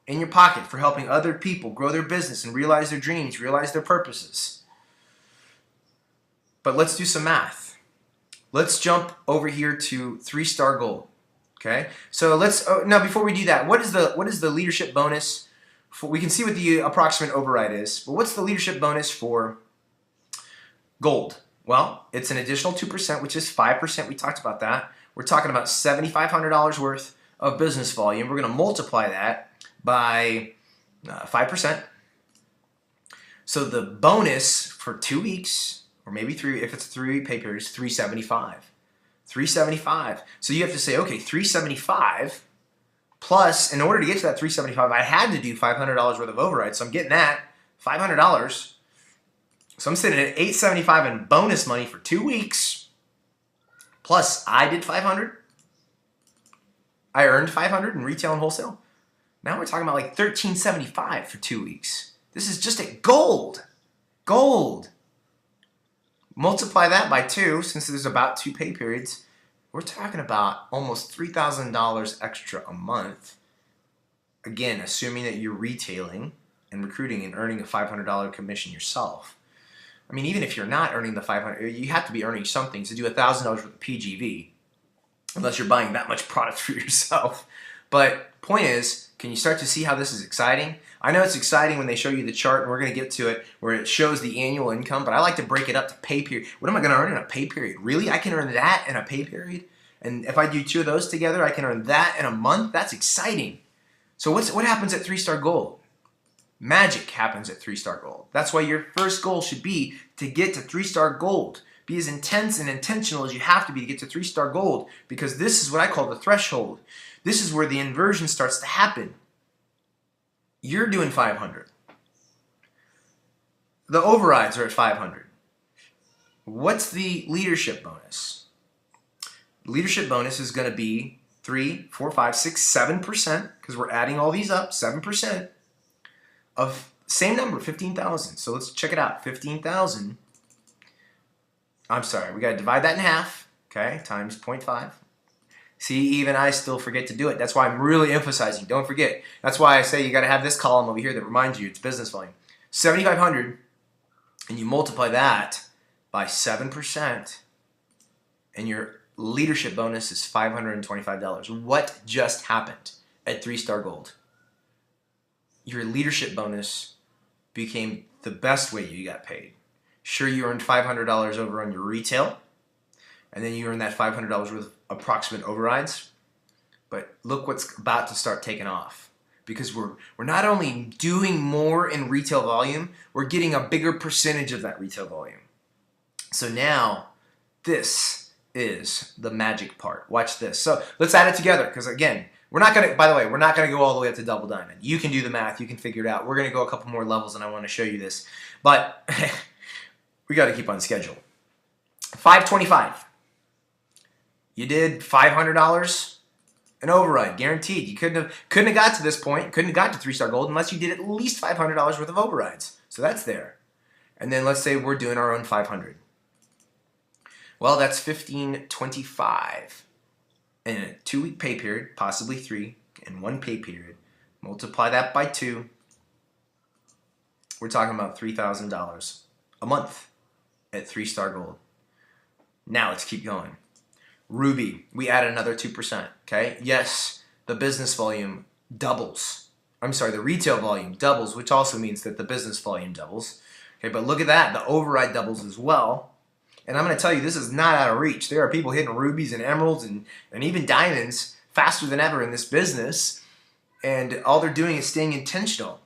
A: in your pocket for helping other people grow their business and realize their dreams, realize their purposes. But let's do some math. Let's jump over here to 3-star gold. Okay, so let's now before we do that, what is the leadership bonus? We can see what the approximate override is, but what's the leadership bonus for gold? Well, it's an additional 2%, which is 5%. We talked about that. We're talking about $7,500 worth of business volume. We're going to multiply that by 5%. So the bonus for 2 weeks, or maybe 3, if it's a 3-week pay period, is $375. $375. So you have to say, okay, $375 plus, in order to get to that $375, I had to do $500 worth of override. So I'm getting that $500. So I'm sitting at $875 in bonus money for 2 weeks. Plus, I did $500. I earned $500 in retail and wholesale. Now we're talking about like $1375 for 2 weeks. This is just at gold. Gold. Multiply that by 2, since there's about 2 pay periods. We're talking about almost $3,000 extra a month. Again, assuming that you're retailing and recruiting and earning a $500 commission yourself. I mean, even if you're not earning the $500, you have to be earning something to do $1,000 worth of PGV, unless you're buying that much product for yourself. But point is, can you start to see how this is exciting? I know it's exciting when they show you the chart, and we're going to get to it, where it shows the annual income, but I like to break it up to pay period. What am I going to earn in a pay period? Really? I can earn that in a pay period? And if I do 2 of those together, I can earn that in a month? That's exciting. So what happens at 3-star gold? Magic happens at 3-star gold. That's why your first goal should be to get to 3-star gold. Be as intense and intentional as you have to be to get to 3-star gold, because this is what I call the threshold. This is where the inversion starts to happen. You're doing 500. The overrides are at 500. What's the leadership bonus? Leadership bonus is going to be 3, 4, 5, 6, 7%, because we're adding all these up, 7% of same number, 15,000. So let's check it out. 15,000. I'm sorry, we got to divide that in half, okay, times 0.5. See, even I still forget to do it. That's why I'm really emphasizing, don't forget. That's why I say you got to have this column over here that reminds you it's business volume. 7,500, and you multiply that by 7%, and your leadership bonus is $525. What just happened at 3-star gold? Your leadership bonus became the best way you got paid. Sure, you earned $500 over on your retail, and then you earned that $500 worth of approximate overrides. But look what's about to start taking off, because we're not only doing more in retail volume, we're getting a bigger percentage of that retail volume. So now this is the magic part. Watch this. So let's add it together, because again, we're not going to, by the way, we're not going to go all the way up to double diamond. You can do the math. You can figure it out. We're going to go a couple more levels, and I want to show you this. But we got to keep on schedule. 525. You did $500 an override, guaranteed. You couldn't have got to this point, couldn't have got to 3-star gold unless you did at least $500 worth of overrides. So that's there. And then let's say we're doing our own 500. Well, that's 1525 in a 2-week pay period, possibly 3 in 1 pay period. Multiply that by 2. We're talking about $3,000 a month at 3-star gold. Now let's keep going. Ruby, we add another 2%, okay? Yes, the business volume doubles. I'm sorry, the retail volume doubles, which also means that the business volume doubles. Okay, but look at that, the override doubles as well. And I'm going to tell you, this is not out of reach. There are people hitting rubies and emeralds and even diamonds faster than ever in this business. And all they're doing is staying intentional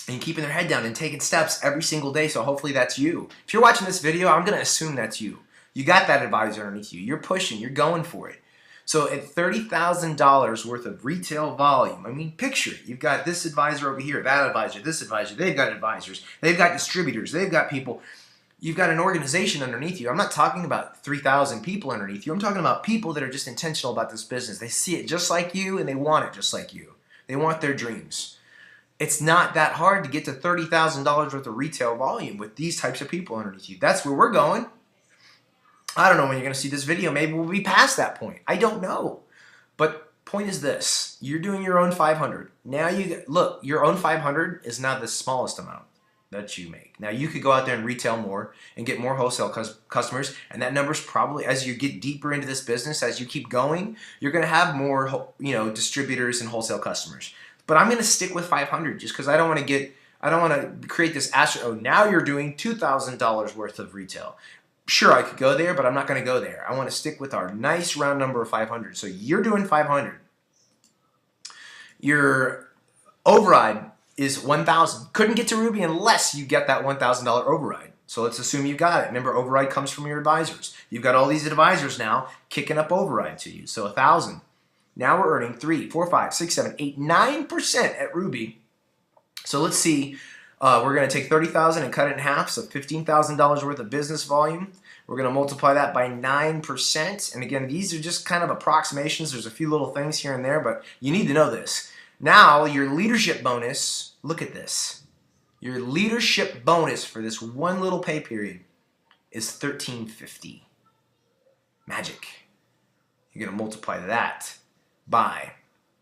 A: and keeping their head down and taking steps every single day. So hopefully that's you. If you're watching this video, I'm going to assume that's you. You got that advisor underneath you. You're pushing. You're going for it. So at $30,000 worth of retail volume, I mean, picture it. You've got this advisor over here, that advisor, this advisor. They've got advisors. They've got distributors. They've got people. You've got an organization underneath you. I'm not talking about 3,000 people underneath you. I'm talking about people that are just intentional about this business. They see it just like you, and they want it just like you. They want their dreams. It's not that hard to get to $30,000 worth of retail volume with these types of people underneath you. That's where we're going. I don't know when you're going to see this video. Maybe we'll be past that point. I don't know. But point is this. You're doing your own 500. Now look, your own 500 is not the smallest amount that you make. Now you could go out there and retail more and get more wholesale customers, and that number's probably, as you get deeper into this business, as you keep going, you're going to have more, distributors and wholesale customers. But I'm going to stick with 500 just because I don't want to create this now you're doing $2,000 worth of retail. Sure, I could go there, but I'm not going to go there. I want to stick with our nice round number of 500. So you're doing 500. Your override is 1,000. Couldn't get to Ruby unless you get that $1,000 override. So let's assume you got it. Remember, override comes from your advisors. You've got all these advisors now kicking up override to you. So 1,000. Now we're earning 3, 4, 5, 6, 7, 8, 9% at Ruby. So let's see. We're going to take 30,000 and cut it in half, so $15,000 worth of business volume. We're going to multiply that by 9%. And again, these are just kind of approximations. There's a few little things here and there, but you need to know this. Now, your leadership bonus, look at this. Your leadership bonus for this one little pay period is $1,350. Magic. You're going to multiply that by,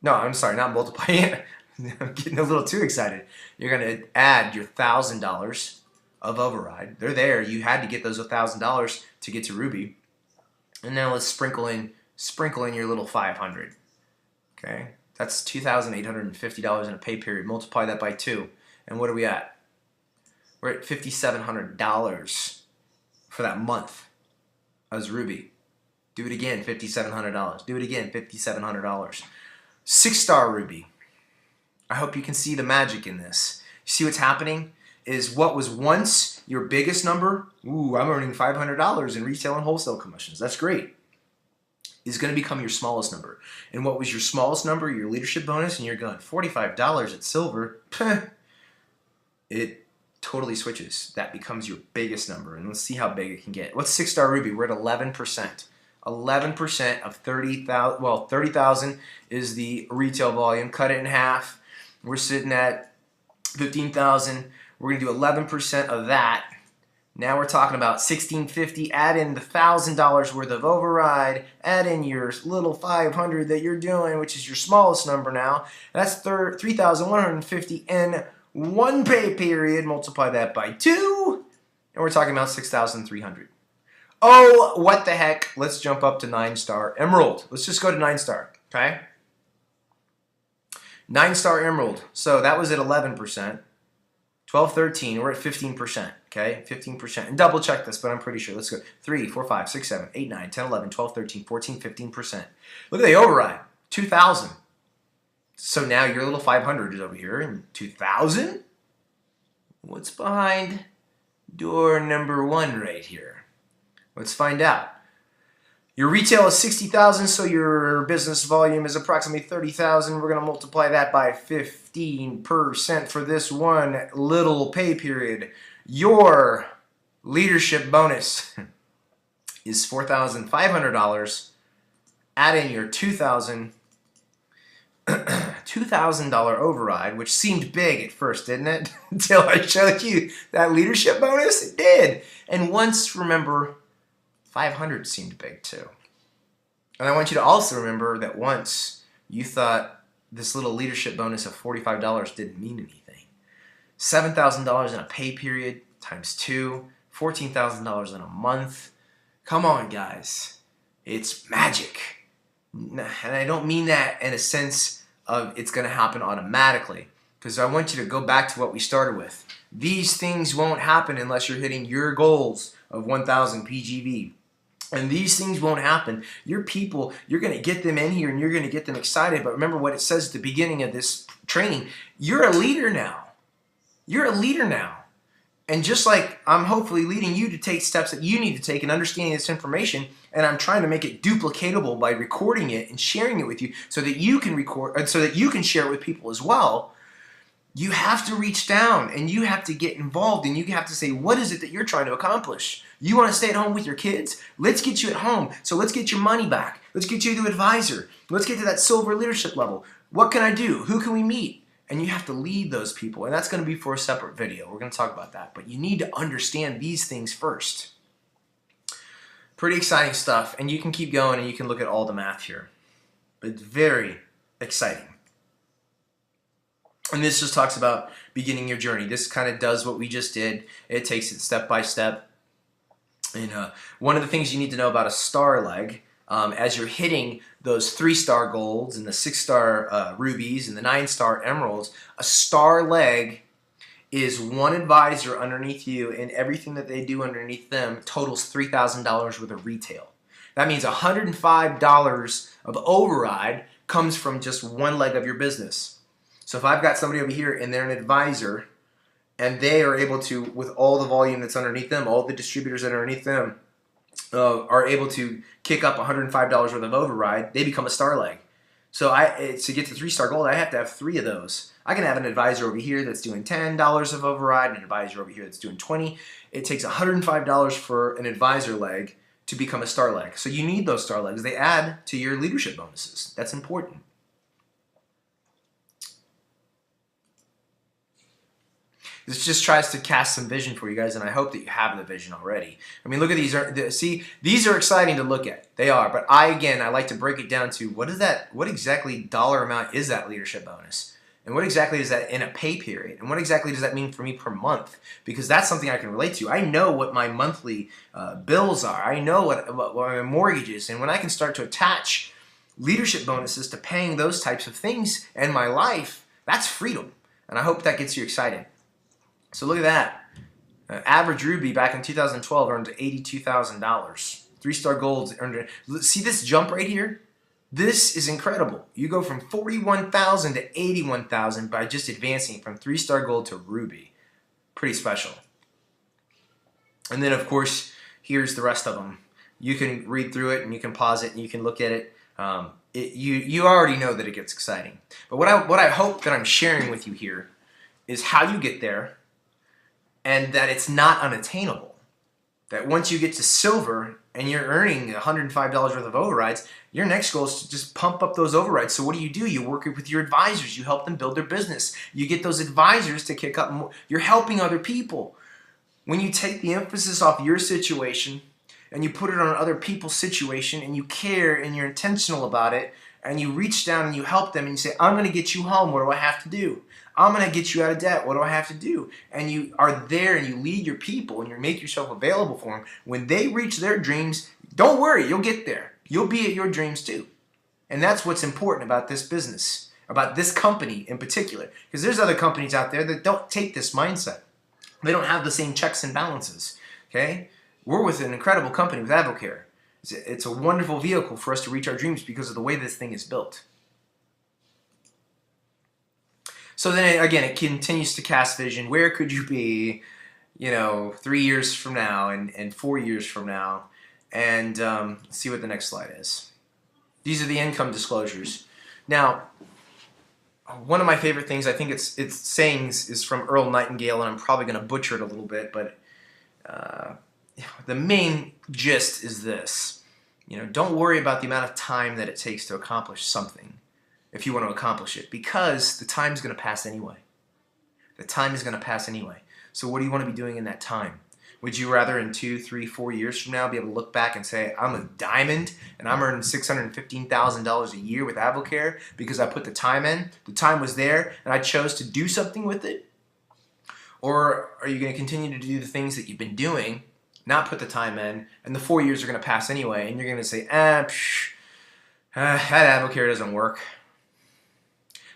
A: no, I'm sorry, not multiply it. I'm getting a little too excited. You're going to add your $1,000 of override. They're there. You had to get those $1,000 to get to Ruby. And now let's sprinkle in your little 500. Okay? That's $2,850 in a pay period. Multiply that by 2. And what are we at? We're at $5,700 for that month as Ruby. Do it again, $5,700. Do it again, $5,700. 6-star Ruby. I hope you can see the magic in this. You see what's happening? Is what was once your biggest number, ooh, I'm earning $500 in retail and wholesale commissions. That's great. Is going to become your smallest number. And what was your smallest number, your leadership bonus, and you're going $45 at silver, it totally switches. That becomes your biggest number. And let's see how big it can get. What's 6-star Ruby? We're at 11%. 11% of 30,000, well, 30,000 is the retail volume. Cut it in half. We're sitting at 15,000. We're going to do 11% of that. Now we're talking about $1,650. Add in the $1,000 worth of override. Add in your little $500 that you're doing, which is your smallest number now. That's $3,150 in one pay period. Multiply that by 2. And we're talking about $6,300. Oh, what the heck. Let's jump up to 9-star Emerald. Let's just go to 9-star, okay? 9-star Emerald. So that was at 11%. 12, 13, we're at 15%, okay? 15%. And double check this, but I'm pretty sure. Let's go. 3, 4, 5, 6, 7, 8, 9, 10, 11, 12, 13, 14, 15%. Look at the override. 2,000. So now your little 500 is over here. And 2,000? What's behind door number 1 right here? Let's find out. Your retail is 60,000, so your business volume is approximately 30,000. We're going to multiply that by 15% for this one little pay period. Your leadership bonus is $4,500. Add in your $2,000 override, which seemed big at first, didn't it? Until I showed you that leadership bonus. It did. And once, remember, 500 seemed big too. And I want you to also remember that once you thought this little leadership bonus of $45 didn't mean anything. $7,000 in a pay period times 2, $14,000 in a month. Come on, guys. It's magic. And I don't mean that in a sense of it's going to happen automatically, because I want you to go back to what we started with. These things won't happen unless you're hitting your goals of 1,000 PGV. And these things won't happen. Your people, you're going to get them in here and you're going to get them excited. But remember what it says at the beginning of this training. You're a leader now. You're a leader now. And just like I'm hopefully leading you to take steps that you need to take in understanding this information, and I'm trying to make it duplicatable by recording it and sharing it with you so that you can record, so that you can share it with people as well. You have to reach down and you have to get involved and you have to say, what is it that you're trying to accomplish? You want to stay at home with your kids? Let's get you at home. So let's get your money back. Let's get you to advisor. Let's get to that silver leadership level. What can I do? Who can we meet? And you have to lead those people. And that's going to be for a separate video. We're going to talk about that. But you need to understand these things first. Pretty exciting stuff. And you can keep going and you can look at all the math here. But it's very exciting. And this just talks about beginning your journey. This kind of does what we just did. It takes it step by step. And one of the things you need to know about a star leg, as you're hitting those 3-star golds and the 6-star rubies and the 9-star emeralds, a star leg is one advisor underneath you, and everything that they do underneath them totals $3,000 worth of retail. That means $105 of override comes from just one leg of your business. So if I've got somebody over here and they're an advisor and they are able to, with all the volume that's underneath them, all the distributors that are underneath them, are able to kick up $105 worth of override, they become a star leg. So to get to 3-star gold, I have to have 3 of those. I can have an advisor over here that's doing $10 of override, and an advisor over here that's doing $20. It takes $105 for an advisor leg to become a star leg. So you need those star legs. They add to your leadership bonuses. That's important. This just tries to cast some vision for you guys, and I hope that you have the vision already. I mean, look at these. See, these are exciting to look at. They are, but I like to break it down to what exactly dollar amount is that leadership bonus? And what exactly is that in a pay period? And what exactly does that mean for me per month? Because that's something I can relate to. I know what my monthly bills are. I know what my mortgage is. And when I can start to attach leadership bonuses to paying those types of things in my life, that's freedom. And I hope that gets you excited. So look at that. Average Ruby back in 2012 earned $82,000. 3-star gold earned. See this jump right here? This is incredible. You go from 41,000 to 81,000 by just advancing from 3-star gold to Ruby. Pretty special. And then of course, here's the rest of them. You can read through it and you can pause it and you can look at it. You already know that it gets exciting. But what I hope that I'm sharing with you here is how you get there, and that it's not unattainable. That once you get to silver and you're earning $105 worth of overrides, your next goal is to just pump up those overrides. So what do? You work with your advisors. You help them build their business. You get those advisors to kick up more. You're helping other people. When you take the emphasis off your situation and you put it on other people's situation and you care and you're intentional about it and you reach down and you help them and you say, I'm going to get you home. What do I have to do? I'm going to get you out of debt. What do I have to do? And you are there and you lead your people and you make yourself available for them. When they reach their dreams, don't worry, you'll get there. You'll be at your dreams too. And that's what's important about this business, about this company in particular. Because there's other companies out there that don't take this mindset. They don't have the same checks and balances. Okay? We're with an incredible company with AdvoCare. It's a wonderful vehicle for us to reach our dreams because of the way this thing is built. So then again, it continues to cast vision. Where could you be, 3 years from now and 4 years from now? And let's see what the next slide is. These are the income disclosures. Now, one of my favorite things, I think it's sayings, is from Earl Nightingale, and I'm probably going to butcher it a little bit, but the main gist is this. Don't worry about the amount of time that it takes to accomplish something if you want to accomplish it, because the time is going to pass anyway. The time is going to pass anyway. So what do you want to be doing in that time? Would you rather in 2, 3, 4 years from now be able to look back and say, I'm a diamond and I'm earning $615,000 a year with AdvoCare because I put the time in, the time was there, and I chose to do something with it? Or are you going to continue to do the things that you've been doing, not put the time in, and the 4 years are going to pass anyway, and you're going to say, that AdvoCare doesn't work.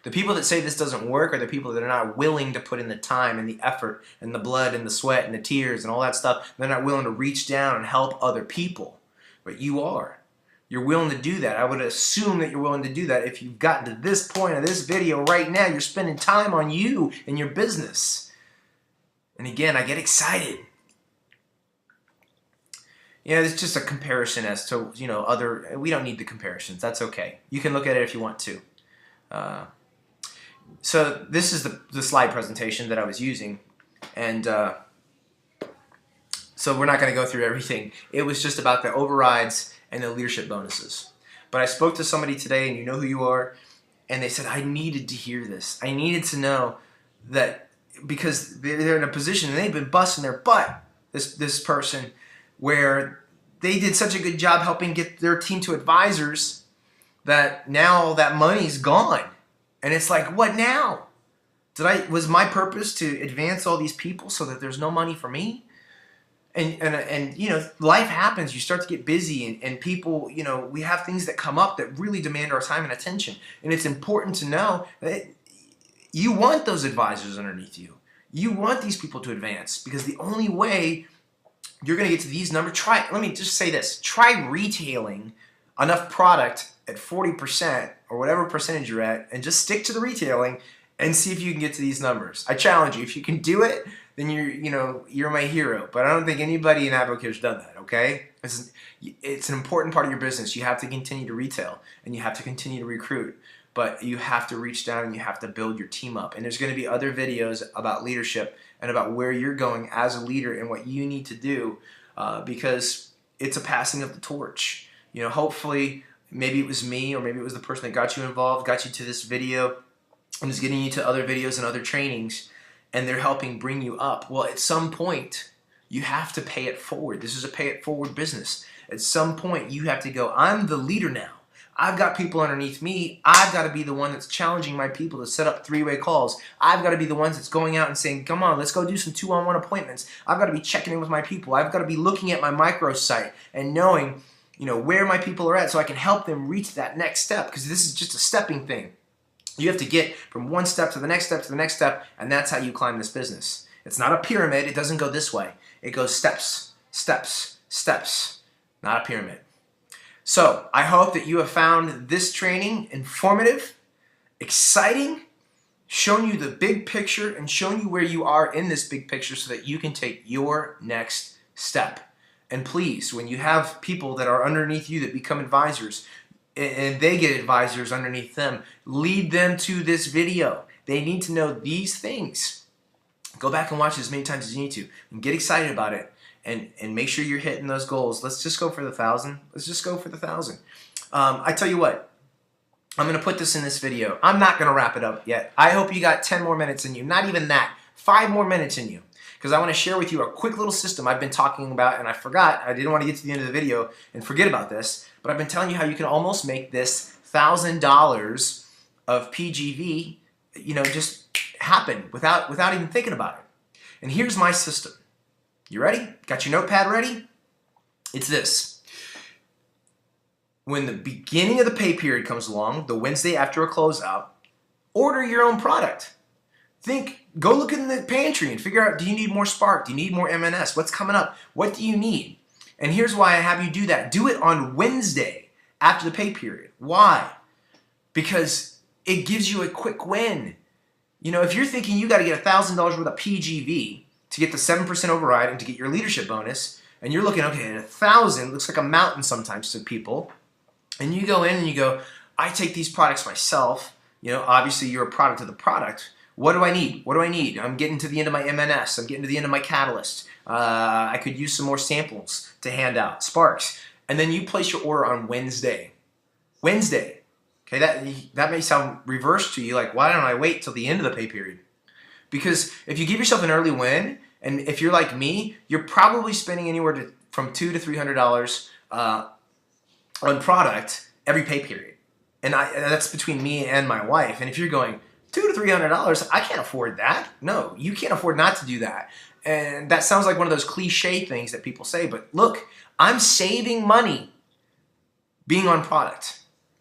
A: The people that say this doesn't work are the people that are not willing to put in the time and the effort and the blood and the sweat and the tears and all that stuff. They're not willing to reach down and help other people. But you are. You're willing to do that. I would assume that you're willing to do that. If you've gotten to this point of this video right now, you're spending time on you and your business. And again, I get excited. It's just a comparison as to, other, we don't need the comparisons. That's okay. You can look at it if you want to. So this is the slide presentation that I was using, and so we're not going to go through everything. It was just about the overrides and the leadership bonuses. But I spoke to somebody today, and you know who you are, and they said, I needed to hear this. I needed to know that, because they're in a position, and they've been busting their butt, this person, where they did such a good job helping get their team to advisors that now all that money's gone. And it's like, what now? Was my purpose to advance all these people so that there's no money for me? And life happens. You start to get busy, and people, we have things that come up that really demand our time and attention. And it's important to know that you want those advisors underneath you. You want these people to advance, because the only way you're going to get to these numbers, let me just say this, try retailing enough product at 40% or whatever percentage you're at, and just stick to the retailing and see if you can get to these numbers. I challenge you. If you can do it, then you're my hero. But I don't think anybody in AdvoCare has done that, okay? It's an important part of your business. You have to continue to retail, and you have to continue to recruit. But you have to reach down and you have to build your team up. And there's going to be other videos about leadership and about where you're going as a leader and what you need to do, because it's a passing of the torch. Hopefully, maybe it was me, or maybe it was the person that got you involved, got you to this video, and is getting you to other videos and other trainings, and they're helping bring you up. Well, at some point, you have to pay it forward. This is a pay it forward business. At some point, you have to go, I'm the leader now. I've got people underneath me. I've got to be the one that's challenging my people to set up three-way calls. I've got to be the ones that's going out and saying, come on, let's go do some two-on-one appointments. I've got to be checking in with my people. I've got to be looking at my microsite and knowing where my people are at so I can help them reach that next step, because this is just a stepping thing. You have to get from one step to the next step to the next step, and that's how you climb this business. It's not a pyramid. It doesn't go this way. It goes steps, steps, steps, not a pyramid. So I hope that you have found this training informative, exciting, shown you the big picture and shown you where you are in this big picture so that you can take your next step. And please, when you have people that are underneath you that become advisors and they get advisors underneath them, lead them to this video. They need to know these things. Go back and watch it as many times as you need to and get excited about it, and make sure you're hitting those goals. Let's just go for the 1,000. Let's just go for the 1,000. I tell you what, I'm going to put this in this video. I'm not going to wrap it up yet. I hope you got 10 more minutes in you. Not even that. 5 more minutes in you. Because I want to share with you a quick little system I've been talking about, and I forgot. I didn't want to get to the end of the video and forget about this. But I've been telling you how you can almost make this $1,000 of PGV, just happen without even thinking about it. And here's my system. You ready? Got your notepad ready? It's this. When the beginning of the pay period comes along, the Wednesday after a closeout, order your own product. Go look in the pantry and figure out, do you need more Spark? Do you need more MNS? What's coming up? What do you need? And here's why I have you do that. Do it on Wednesday after the pay period. Why? Because it gives you a quick win. If you're thinking you got to get $1,000 worth of PGV to get the 7% override and to get your leadership bonus, and you're looking, okay, 1,000 looks like a mountain sometimes to people, and you go in and you go, I take these products myself. Obviously you're a product of the product. What do I need? What do I need? I'm getting to the end of my MNS. I'm getting to the end of my Catalyst. I could use some more samples to hand out, Sparks. And then you place your order on Wednesday. Wednesday. Okay, that may sound reverse to you, like, why don't I wait till the end of the pay period? Because if you give yourself an early win, and if you're like me, you're probably spending anywhere from $200 to $300 on product every pay period. And that's between me and my wife. And if you're going, $200 to $300, I can't afford that. No, you can't afford not to do that. And that sounds like one of those cliche things that people say, but look, I'm saving money being on product.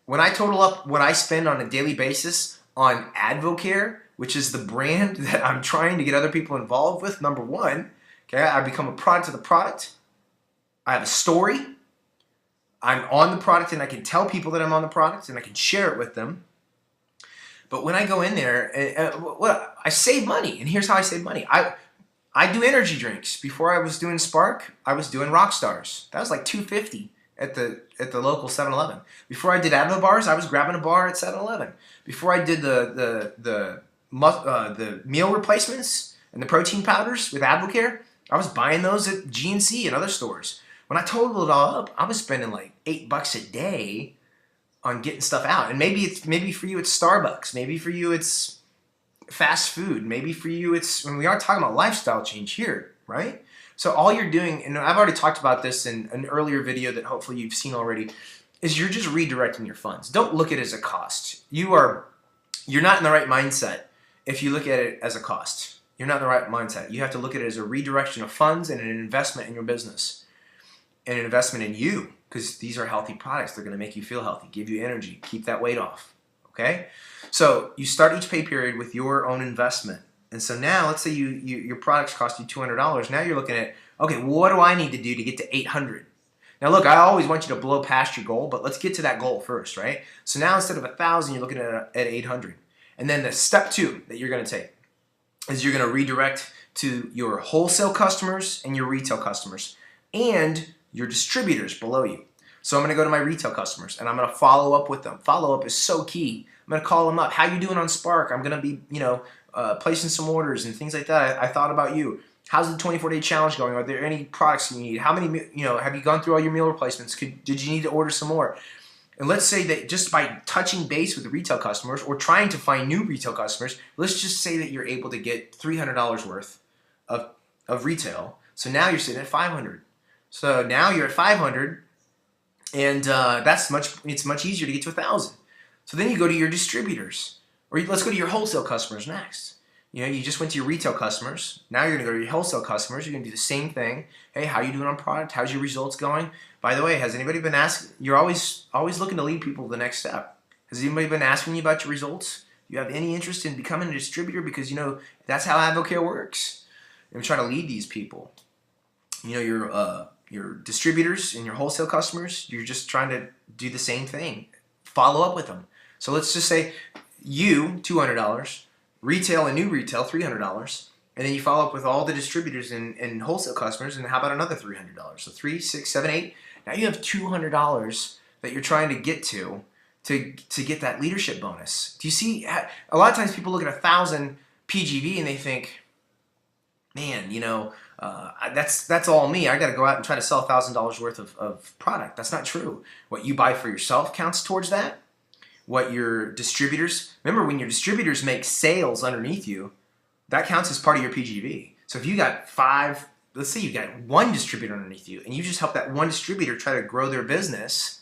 A: When I total up what I spend on a daily basis on Advocare, which is the brand that I'm trying to get other people involved with, number one, okay, I become a product of the product. I have a story. I'm on the product and I can tell people that I'm on the product and I can share it with them. But when I go in there, I save money, and here's how I save money. I do energy drinks. Before I was doing Spark, I was doing Rockstars. That was like $2.50 at the local 7-Eleven. Before I did Advo bars, I was grabbing a bar at 7-Eleven. Before I did the meal replacements and the protein powders with Advocare, I was buying those at GNC and other stores. When I totaled it all up, I was spending like $8 a day on getting stuff out. And maybe for you it's Starbucks. Maybe for you it's fast food. Maybe for you it's, when we are talking about lifestyle change here, right? So all you're doing, and I've already talked about this in an earlier video that hopefully you've seen already, is you're just redirecting your funds. Don't look at it as a cost. You're not in the right mindset if you look at it as a cost. You're not in the right mindset. You have to look at it as a redirection of funds and an investment in your business. And an investment in you, because these are healthy products. They're going to make you feel healthy, give you energy, keep that weight off, okay? So you start each pay period with your own investment. And so now, let's say your products cost you $200. Now you're looking at, okay, what do I need to do to get to $800? Now look, I always want you to blow past your goal, but let's get to that goal first, right? So now instead of 1,000, you're looking at 800. And then the step 2 that you're going to take is you're going to redirect to your wholesale customers and your retail customers and your distributors below you. So I'm going to go to my retail customers and I'm going to follow up with them. Follow up is so key. I'm going to call them up. How you doing on Spark? I'm going to be, placing some orders and things like that. I thought about you. How's the 24-day challenge going? Are there any products you need? How many, have you gone through all your meal replacements? Did you need to order some more? And let's say that just by touching base with the retail customers or trying to find new retail customers, let's just say that you're able to get $300 worth of retail. So now you're sitting at $500. So now you're at 500, and it's much easier to get to 1,000. So then you go to your distributors, or let's go to your wholesale customers next. You know, you just went to your retail customers. Now you're going to go to your wholesale customers. You're going to do the same thing. Hey, how you doing on product? How's your results going? By the way, has anybody been asking? You're always looking to lead people to the next step. Has anybody been asking you about your results? Do you have any interest in becoming a distributor? Because, you know, that's how Advocare works. And try to lead these people. You know, your distributors and your wholesale customers, you're just trying to do the same thing. Follow up with them. So let's just say you, $200, retail and new retail, $300, and then you follow up with all the distributors and wholesale customers, and how about another $300? So 3, 6, 7, 8. Now you have $200 that you're trying to get to get that leadership bonus. Do you see? A lot of times people look at 1,000 PGV and they think, man, you know, that's all me. I got to go out and try to sell $1,000 worth of product. That's not true. What you buy for yourself counts towards that. What your distributors, remember when your distributors make sales underneath you, that counts as part of your PGV. So if you got 5, let's say you got 1 distributor underneath you and you just help that 1 distributor try to grow their business,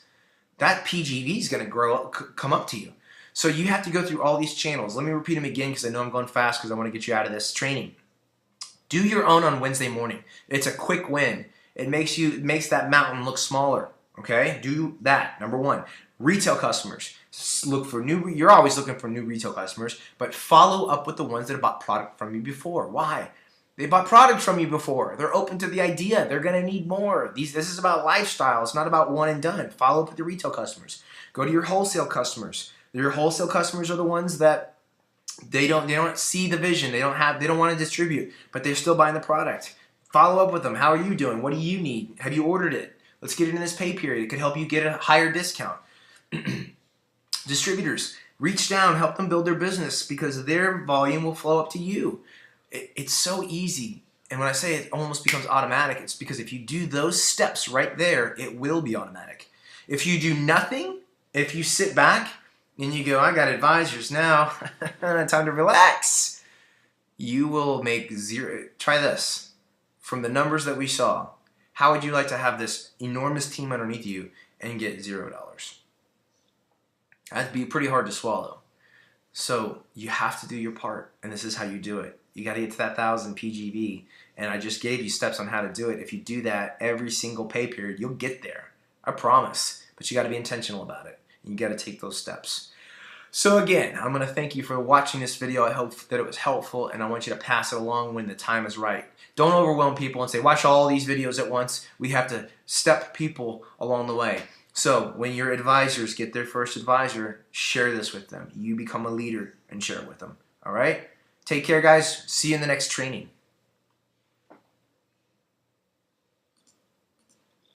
A: that PGV is going to come up to you. So you have to go through all these channels. Let me repeat them again because I know I'm going fast because I want to get you out of this training. Do your own on Wednesday morning. It's a quick win. It makes that mountain look smaller. Okay? Do that. Number 1. Retail customers. Look for you're always looking for new retail customers, but follow up with the ones that have bought product from you before. Why? They bought product from you before. They're open to the idea. They're going to need more. This is about lifestyle. It's not about one and done. Follow up with your retail customers. Go to your wholesale customers. Your wholesale customers are the ones that they don't see the vision. They don't want to distribute, but they're still buying the product. Follow up with them. How are you doing? What do you need? Have you ordered it? Let's get it in this pay period. It could help you get a higher discount. Distributors, reach down, help them build their business because their volume will flow up to you. It's so easy. And when I say it almost becomes automatic, it's because if you do those steps right there, it will be automatic. If you do nothing, if you sit back and you go, I got advisors now, time to relax, you will make 0. Try this. From the numbers that we saw, how would you like to have this enormous team underneath you and get $0? That'd be pretty hard to swallow. So you have to do your part, and this is how you do it. You got to get to that 1,000 PGV, and I just gave you steps on how to do it. If you do that every single pay period, you'll get there. I promise. But you got to be intentional about it. You got to take those steps. So again, I'm going to thank you for watching this video. I hope that it was helpful, and I want you to pass it along when the time is right. Don't overwhelm people and say, watch all these videos at once. We have to step people along the way. So when your advisors get their first advisor, share this with them. You become a leader and share it with them. All right? Take care, guys. See you in the next training.